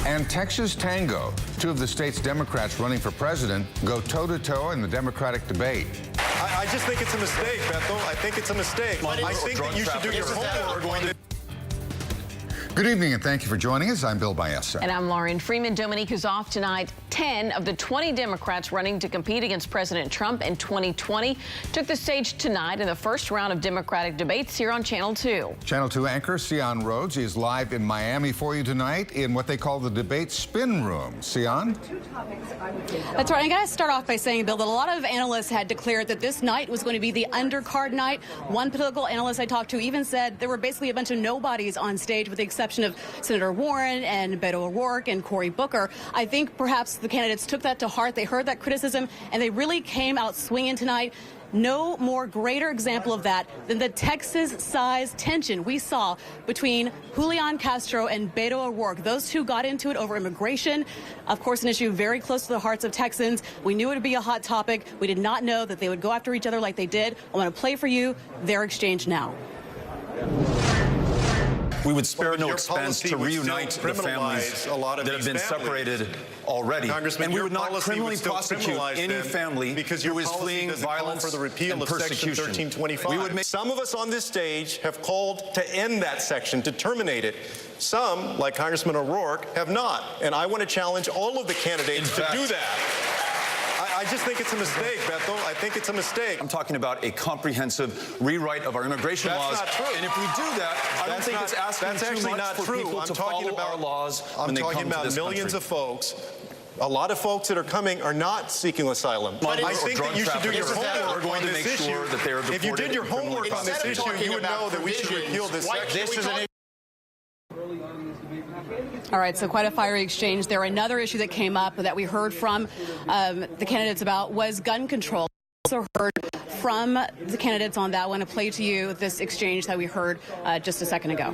And Texas Tango. Two of the state's Democrats running for president go toe-to-toe in the Democratic debate. I just think it's a mistake, Bethel. I think it's a mistake. I think that you should do your homework. Good evening, and thank you for joining us. I'm Bill Baessa. And I'm Lauren Freeman. Dominique is off tonight. 10 of the 20 Democrats running to compete against President Trump in 2020 took the stage tonight in the first round of Democratic debates here on Channel 2. Channel 2 anchor Sion Rhodes is live in Miami for you tonight in what they call the debate spin room. Sion? That's right. I got to start off by saying, Bill, that a lot of analysts had declared that this night was going to be the undercard night. One political analyst I talked to even said there were basically a bunch of nobodies on stage with the exception of Senator Warren and Beto O'Rourke and Cory Booker. I think perhaps the candidates took that to heart. They heard that criticism, and they really came out swinging tonight. No more greater example of that than the Texas-sized tension we saw between Julian Castro and Beto O'Rourke. Those two got into it over immigration, of course, an issue very close to the hearts of Texans. We knew it would be a hot topic. We did not know that they would go after each other like they did. I want to play for you their exchange now. We would spare no expense to reunite the families that have been separated already. And we would not criminally prosecute any family who is fleeing violence for the repeal and of Section persecution. 1325. Some of us on this stage have called to end that section, to terminate it. Some, like Congressman O'Rourke, have not. And I want to challenge all of the candidates to do that. I just think it's a mistake, Bethel. I think it's a mistake. I'm talking about a comprehensive rewrite of our immigration laws. That's not true. And if we do that, I don't think it's asking too much for people to follow our laws when they come to this country. I'm talking about millions of folks. A lot of folks that are coming are not seeking asylum. But I think that you should do your homework on this issue. If you did your homework on this issue, you would know that we should repeal this section. All right, so quite a fiery exchange there. Another issue that came up that we heard from the candidates about was gun control. Also heard from the candidates on that. I want to play to you this exchange that we heard just a second ago.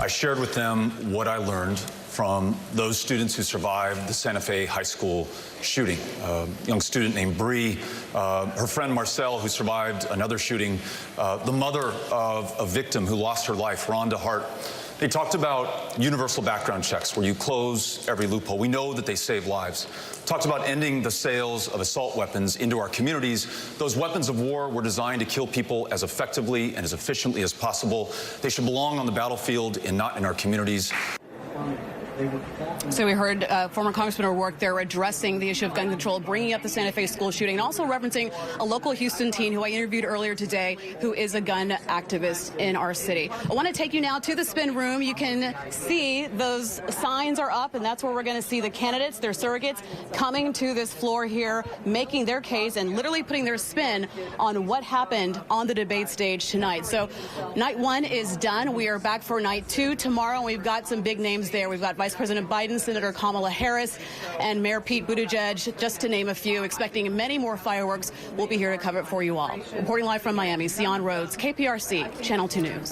I shared with them what I learned from those students who survived the Santa Fe High School shooting. A young student named Bree, her friend Marcel, who survived another shooting, the mother of a victim who lost her life, Rhonda Hart. They talked about universal background checks where you close every loophole. We know that they save lives. Talked about ending the sales of assault weapons into our communities. Those weapons of war were designed to kill people as effectively and as efficiently as possible. They should belong on the battlefield and not in our communities. So we heard former Congressman O'Rourke there addressing the issue of gun control, bringing up the Santa Fe school shooting, and also referencing a local Houston teen who I interviewed earlier today who is a gun activist in our city. I want to take you now to the spin room. You can see those signs are up, and that's where we're going to see the candidates, their surrogates, coming to this floor here, making their case and literally putting their spin on what happened on the debate stage tonight. So night one is done. We are back for night two tomorrow, and we've got some big names there. We've got Vice President Biden, Senator Kamala Harris, and Mayor Pete Buttigieg, just to name a few. Expecting many more fireworks. We'll be here to cover it for you all. Reporting live from Miami, Sion Rhodes, KPRC, Channel 2 News.